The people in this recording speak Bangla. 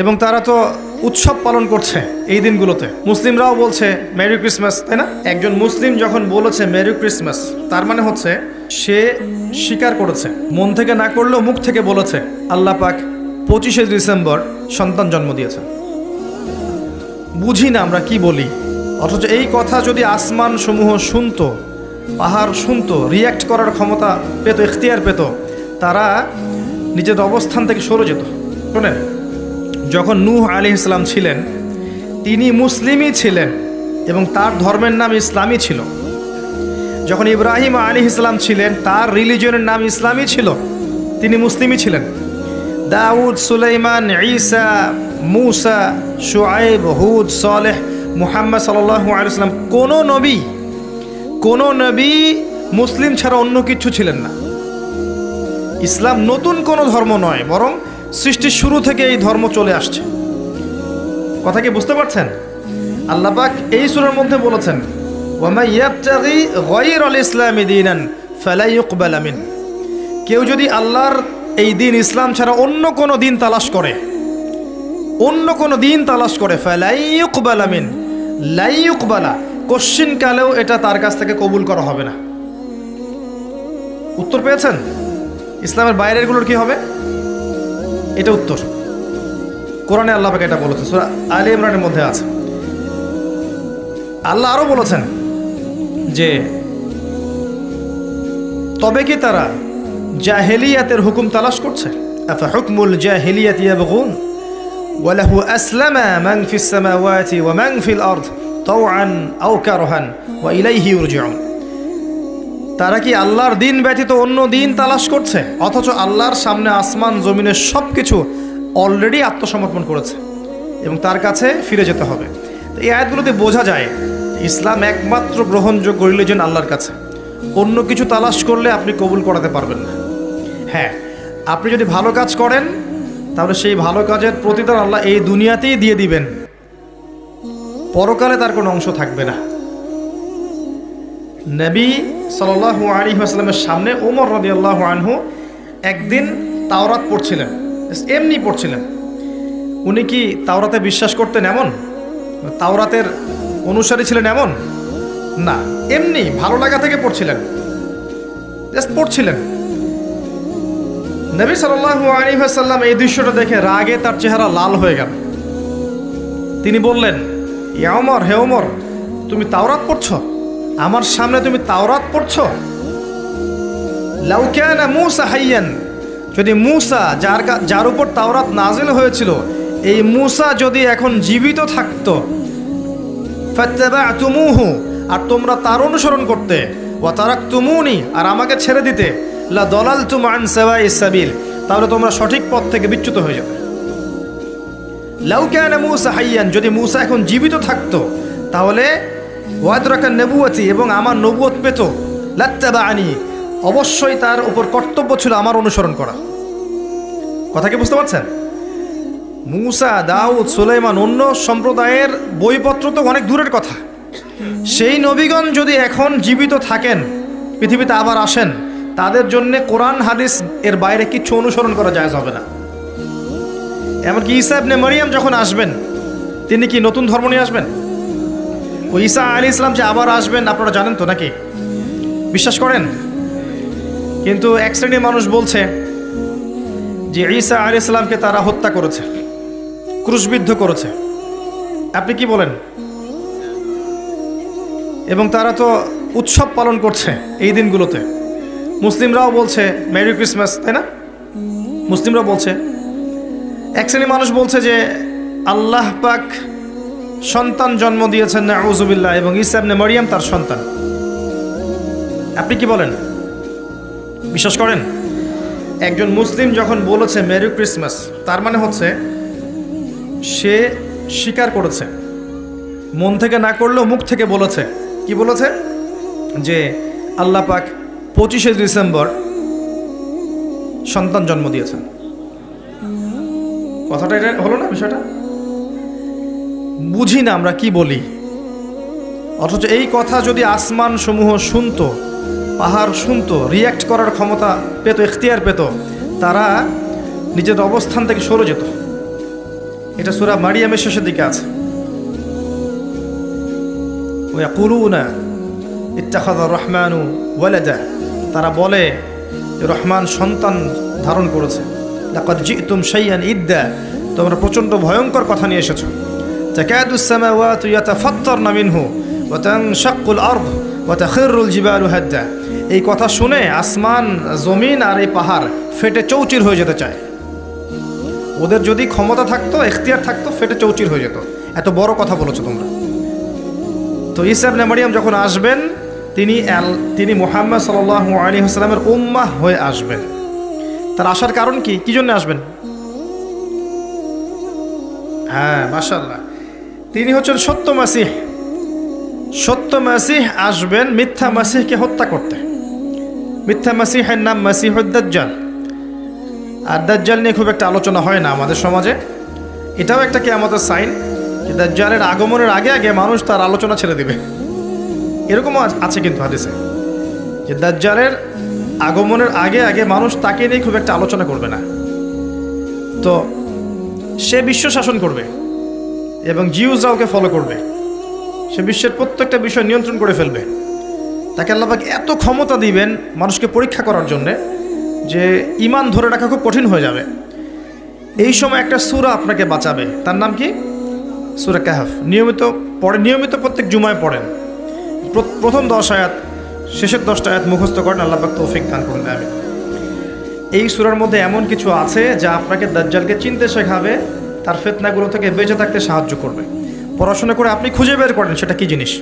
এবং তারা তো উৎসব পালন করছে এই দিনগুলোতে। মুসলিমরাও বলছে মেরি ক্রিসমাস, তাই না? একজন মুসলিম যখন বলেছে মেরি ক্রিসমাস, তার মানে হচ্ছে সে স্বীকার করেছে, মন থেকে না করলেও মুখ থেকে বলেছে আল্লাহ পাক 25শে ডিসেম্বর সন্তান জন্ম দিয়েছেন। বুঝি না আমরা কি বলি, অথচ এই কথা যদি আসমান সমূহ শুনতো, পাহাড় শুনতো, রিয়্যাক্ট করার ক্ষমতা পেত, ইখতিয়ার পেত, তারা নিজের অবস্থান থেকে সরে যেত। শোনেন, যখন নূহ আলাইহিস সালাম ছিলেন, তিনি মুসলিমই ছিলেন এবং তার ধর্মের নাম ইসলামই ছিল। যখন ইব্রাহিম আলাইহিস সালাম ছিলেন, তার রিলিজিয়নের নাম ইসলামই ছিল, তিনি মুসলিমই ছিলেন। দাউদ, সুলাইমান, ঈসা, মূসা, শুআয়ব, হুদ, সালেহ, মুহাম্মদ সাল্লাল্লাহু আলাইহি ওয়াসাল্লাম, কোনো নবী মুসলিম ছাড়া অন্য কিছু ছিলেন না। ইসলাম নতুন কোনো ধর্ম নয়, বরং সৃষ্টির শুরু থেকে এই ধর্ম চলে আসছে। কথা কি বুঝতে পারছেন? আল্লাহ পাক এই সূরার মধ্যে বলেছেন, ওয়ামা ইয়াবতাগি গায়রাল ইসলামি দীনান ফালা ইউকবাল মিন। কেউ যদি আল্লাহর এই দিন ইসলাম ছাড়া অন্য কোনো দিন তালাশ করে, ফালা ইউকবাল মিন, লা ইউকবালা, কোশ্চিন কালেও এটা তার কাছ থেকে কবুল করা হবে না। উত্তর পেয়েছেন? ইসলামের বাইরের গুলোর কি হবে? এটা উত্তর। কোরআনে আল্লাহ পাক এটা বলেছেন, সূরা আলে ইমরানের মধ্যে আছে। আল্লাহ আরো বলেছেন যে তবে কি তারা জাহেলিয়াতের হুকুম তালাশ করছে? আফা হুকমুল জাহেলিয়াতি ইয়াবগুন ওয়া লাহু আসলামা মান ফিস সামাওয়াতি ওয়া মান ফিল আরদ তাওআন আও কারহান ওয়া ইলাইহি ইরজিউন। তারা কি আল্লাহর দিন ব্যতীত অন্য দিন তালাশ করছে, অথচ আল্লাহর সামনে আসমান জমিনের সব কিছু অলরেডি আত্মসমর্পণ করেছে এবং তার কাছে ফিরে যেতে হবে। এই আয়াতগুলোতে বোঝা যায় ইসলাম একমাত্র গ্রহণযোগ্য রিলিজিয়ন আল্লাহর কাছে। অন্য কিছু তালাশ করলে আপনি কবুল করাতে পারবেন না। হ্যাঁ, আপনি যদি ভালো কাজ করেন তাহলে সেই ভালো কাজের প্রতিদান আল্লাহ এই দুনিয়াতেই দিয়ে দিবেন, পরকালে তার কোনো অংশ থাকবে না। নবী সাল্লাল্লাহু আলাইহি ওয়াসাল্লামের সামনে ওমর রাদিয়াল্লাহু আনহু একদিন তাওরাত পড়ছিলেন, এমনি পড়ছিলেন। উনি কি তাওরাতে বিশ্বাস করতেন এমন? তাওরাতের অনুসারী ছিলেন এমন না, এমনি ভালো লাগা থেকে পড়ছিলেন, জাস্ট পড়ছিলেন। নবী সাল্লাল্লাহু আলাইহি ওয়াসাল্লাম এই দৃশ্যটা দেখে রাগে তার চেহারা লাল হয়ে গেল। তিনি বললেন, ইয়া ওমর, হে ওমর, তুমি তাওরাত পড়ছো? আমার সামনে তুমি তাওরাত পড়ছো? লাউ কানা মূসা হাইয়ান, যদি মূসা যার উপর তাওরাত নাজিল হয়েছিল, এই মূসা যদি এখন জীবিত থাকতো, ফাত্তাবা'তুমুহু, আর তোমরা তার অনুসরণ করতে, ওয়া তারাকতুমুনি, আর আমাকে ছেড়ে দিতে, লা দালালতুম আন সাওয়াইস সাবিল, তাহলে তোমরা সঠিক পথ থেকে বিচ্যুত হয়ে যাবে। লাউ কানা মূসা হাইয়ান, যদি মূসা এখন জীবিত থাকতো, তাহলে ওয়াদরাকান নবুয়তি, এবং আমার নবুয়ত পেত, লাত্তাবা'আনি, অবশ্যই তার উপর কর্তব্য ছিল আমার অনুসরণ করা। কথা কি বুঝতে পারছেন? মূসা, দাউদ, সুলাইমান, অন্য সম্প্রদায়ের বইপত্র তো অনেক দূরের কথা। সেই নবীগণ যদি এখন জীবিত থাকেন, পৃথিবীতে আবার আসেন, তাদের জন্য কোরআন হাদিস এর বাইরে কিছু অনুসরণ করা জায়েজ হবে না। এমনকি ঈসা ইবনে মারইয়াম যখন আসবেন, তিনি কি নতুন ধর্ম নিয়ে আসবেন? ওই ঈসা আলাইহিস সালাম যে আবার আসবেন আপনারা জানেন তো, নাকি বিশ্বাস করেন? কিন্তু এক শ্রেণীর মানুষ বলছে যে ঈসা আলাইহিস সালামকে তারা হত্যা করেছে, ক্রুশবিদ্ধ করেছে। আপনি কি বলেন? এবং তারা তো উৎসব পালন করছে এই দিনগুলোতে। মুসলিমরাও বলছে মেরি ক্রিসমাস, তাই না? মুসলিমরা বলছে। এক শ্রেণীর মানুষ বলছে যে আল্লাহ পাক সন্তান জন্ম দিয়েছেন, নাউযুবিল্লাহ, এবং ঈসা ইবনে মারইয়াম তার সন্তান। আপনি কি বলেন? বিশ্বাস করেন? একজন মুসলিম যখন বলেছে মেরি ক্রিসমাস, তার মানে হচ্ছে সে স্বীকার করেছে, মন থেকে না করলেও মুখ থেকে বলেছে। কি বলেছে? যে আল্লাহ পাক 25শে ডিসেম্বর সন্তান জন্ম দিয়েছেন। কথাটা এটা হলো না? বিষয়টা বুঝি না আমরা কি বলি, অথচ এই কথা যদি আসমান সমূহ শুনতো, পাহাড় শুনতো, রিয়্যাক্ট করার ক্ষমতা পেত, ইখতিয়ার পেত, তারা নিজের অবস্থান থেকে সরে যেত, এটা সূরা মারিয়ামের শেষের দিকে আছে। ওয়ায়াকুলুনা ইত্তাখাযার রহমানু ওয়ালাদা, তারা বলে রহমান সন্তান ধারণ করেছে। লাকাদ জি'তুম শাইআন ইদ্দা, তোমরা প্রচণ্ড ভয়ঙ্কর কথা নিয়ে এসেছো। তাকাদুস সামাওয়াতু ইয়াতাফাত্তারনা মিনহু ওয়া তানশাক্কুল আরদ ওয়া তাখিরুল জিবালু হাদ্দা। এই কথা শুনে আসমান, জমিন আর এই পাহাড় ফেটে চৌচির হয়ে যেতে চায়। ওদের যদি ক্ষমতা থাকতো, এখতিয়ার থাকতো, ফেটে চৌচির হয়ে যেত। এত বড় কথা বলেছো তোমরা। তো ঈসা ইবনে মারইয়াম যখন আসবেন, তিনি মুহাম্মদ সাল্লাল্লাহু আলাইহি ওয়াসাল্লামের উম্মাহ হয়ে আসবেন। তার আসার কারণ কি? কি জন্য আসবেন? হ্যাঁ, মাশাআল্লাহ, তিনি হচ্ছেন সত্য মাসিহ। সত্য মাসিহ আসবেন মিথ্যা মাসিহকে হত্যা করতে। মিথ্যা মাসিহের নাম মাসিহুদ দাজ্জাল। আর দাজ্জাল নিয়ে খুব একটা আলোচনা হয় না আমাদের সমাজে। এটাও একটা কিয়ামতের সাইন যে দাজ্জালের আগমনের আগে আগে মানুষ তার আলোচনা ছেড়ে দিবে। এরকমও আছে কিন্তু হাদিসে, যে দাজ্জালের আগমনের আগে আগে মানুষ তাকে নিয়ে খুব একটা আলোচনা করবে না। তো সে বিশ্ব শাসন করবে এবং জিউসরা ওকে ফলো করবে। সে বিশ্বের প্রত্যেকটা বিষয় নিয়ন্ত্রণ করে ফেলবে। তাকে আল্লাহ পাক এত ক্ষমতা দিবেন মানুষকে পরীক্ষা করার জন্যে যে ঈমান ধরে রাখা খুব কঠিন হয়ে যাবে। এই সময় একটা সূরা আপনাকে বাঁচাবে। তার নাম কি? সূরা কাহফ। নিয়মিত প্রত্যেক জুমায় পড়েন। প্রথম 10 আয়াত, শেষের 10টা আয়াত মুখস্থ করেন। আল্লাহ পাক তৌফিক দান করুন, আমিন। এই সূরার মধ্যে এমন কিছু আছে যা আপনাকে দাজ্জালকে চিনতে শেখাবে, তার ফিতনাগুলো থেকে বেঁচে থাকতে সাহায্য করবে। পড়াশোনা করে আপনি খুঁজে বের করেন সেটা কি জিনিস।